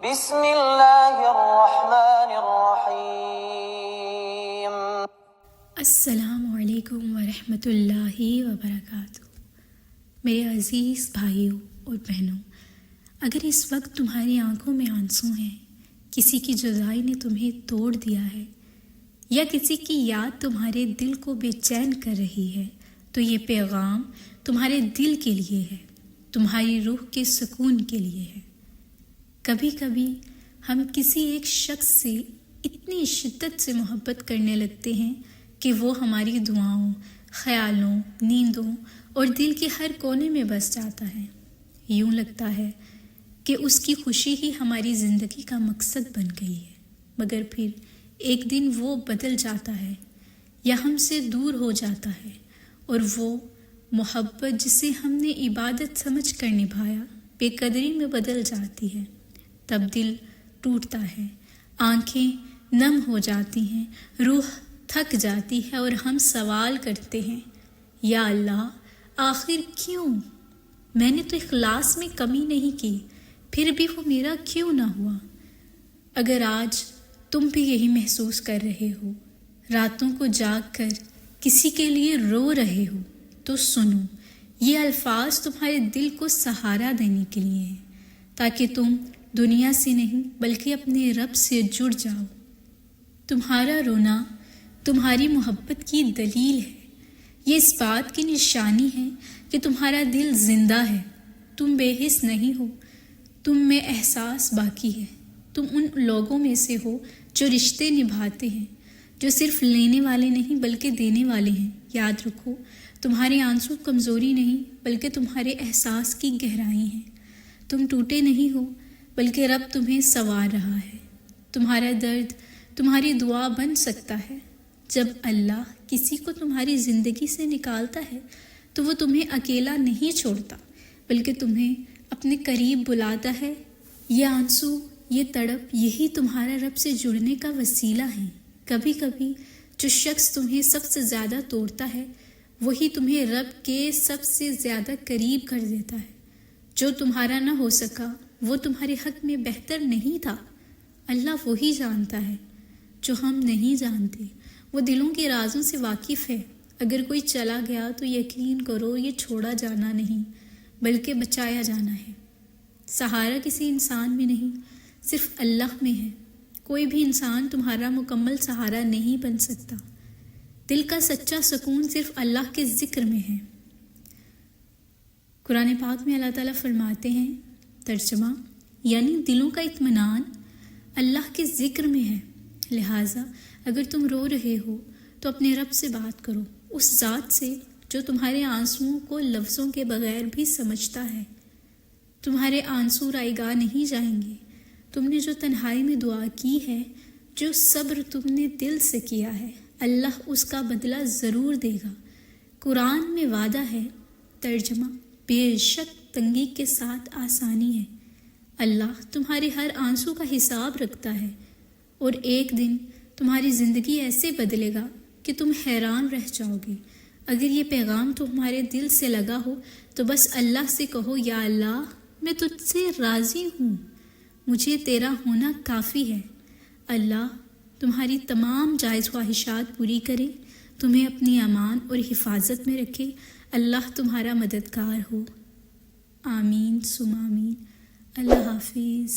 بسم اللہ الرحمن الرحیم۔ السلام علیکم ورحمۃ اللہ وبرکاتہ۔ میرے عزیز بھائیوں اور بہنوں، اگر اس وقت تمہاری آنکھوں میں آنسو ہیں، کسی کی جدائی نے تمہیں توڑ دیا ہے، یا کسی کی یاد تمہارے دل کو بے چین کر رہی ہے، تو یہ پیغام تمہارے دل کے لیے ہے، تمہاری روح کے سکون کے لیے ہے۔ کبھی کبھی ہم کسی ایک شخص سے اتنی شدت سے محبت کرنے لگتے ہیں کہ وہ ہماری دعاؤں، خیالوں، نیندوں اور دل کے ہر کونے میں بس جاتا ہے۔ یوں لگتا ہے کہ اس کی خوشی ہی ہماری زندگی کا مقصد بن گئی ہے، مگر پھر ایک دن وہ بدل جاتا ہے یا ہم سے دور ہو جاتا ہے، اور وہ محبت جسے ہم نے عبادت سمجھ کر نبھایا بے قدری میں بدل جاتی ہے۔ تب دل ٹوٹتا ہے، آنکھیں نم ہو جاتی ہیں، روح تھک جاتی ہے، اور ہم سوال کرتے ہیں، یا اللہ آخر کیوں؟ میں نے تو اخلاص میں کمی نہیں کی، پھر بھی وہ میرا کیوں نہ ہوا؟ اگر آج تم بھی یہی محسوس کر رہے ہو، راتوں کو جاگ کر کسی کے لیے رو رہے ہو، تو سنو، یہ الفاظ تمہارے دل کو سہارا دینے کے لیے ہیں، تاکہ تم دنیا سے نہیں بلکہ اپنے رب سے جڑ جاؤ۔ تمہارا رونا تمہاری محبت کی دلیل ہے، یہ اس بات کی نشانی ہے کہ تمہارا دل زندہ ہے، تم بے حس نہیں ہو، تم میں احساس باقی ہے، تم ان لوگوں میں سے ہو جو رشتے نبھاتے ہیں، جو صرف لینے والے نہیں بلکہ دینے والے ہیں۔ یاد رکھو، تمہارے آنسو کمزوری نہیں بلکہ تمہارے احساس کی گہرائی ہیں۔ تم ٹوٹے نہیں ہو بلکہ رب تمہیں سنوار رہا ہے۔ تمہارا درد تمہاری دعا بن سکتا ہے۔ جب اللہ کسی کو تمہاری زندگی سے نکالتا ہے تو وہ تمہیں اکیلا نہیں چھوڑتا بلکہ تمہیں اپنے قریب بلاتا ہے۔ یہ آنسو، یہ تڑپ، یہی تمہارا رب سے جڑنے کا وسیلہ ہے۔ کبھی کبھی جو شخص تمہیں سب سے زیادہ توڑتا ہے وہی تمہیں رب کے سب سے زیادہ قریب کر دیتا ہے۔ جو تمہارا نہ ہو سکا وہ تمہارے حق میں بہتر نہیں تھا۔ اللہ وہی جانتا ہے جو ہم نہیں جانتے، وہ دلوں کے رازوں سے واقف ہے۔ اگر کوئی چلا گیا تو یقین کرو یہ چھوڑا جانا نہیں بلکہ بچایا جانا ہے۔ سہارا کسی انسان میں نہیں، صرف اللہ میں ہے۔ کوئی بھی انسان تمہارا مکمل سہارا نہیں بن سکتا۔ دل کا سچا سکون صرف اللہ کے ذکر میں ہے۔ قرآن پاک میں اللہ تعالیٰ فرماتے ہیں، ترجمہ، یعنی دلوں کا اطمینان اللہ کے ذکر میں ہے۔ لہٰذا اگر تم رو رہے ہو تو اپنے رب سے بات کرو، اس ذات سے جو تمہارے آنسوؤں کو لفظوں کے بغیر بھی سمجھتا ہے۔ تمہارے آنسو رائیگاہ نہیں جائیں گے۔ تم نے جو تنہائی میں دعا کی ہے، جو صبر تم نے دل سے کیا ہے، اللہ اس کا بدلہ ضرور دے گا۔ قرآن میں وعدہ ہے، ترجمہ، بے شک تنگی کے ساتھ آسانی ہے۔ اللہ تمہارے ہر آنسو کا حساب رکھتا ہے، اور ایک دن تمہاری زندگی ایسے بدلے گا کہ تم حیران رہ جاؤ گے۔ اگر یہ پیغام تمہارے دل سے لگا ہو تو بس اللہ سے کہو، یا اللہ میں تجھ سے راضی ہوں، مجھے تیرا ہونا کافی ہے۔ اللہ تمہاری تمام جائز خواہشات پوری کرے، تمہیں اپنی امان اور حفاظت میں رکھے۔ اللہ تمہارا مددگار ہو۔ آمین ثم آمین۔ اللہ حافظ۔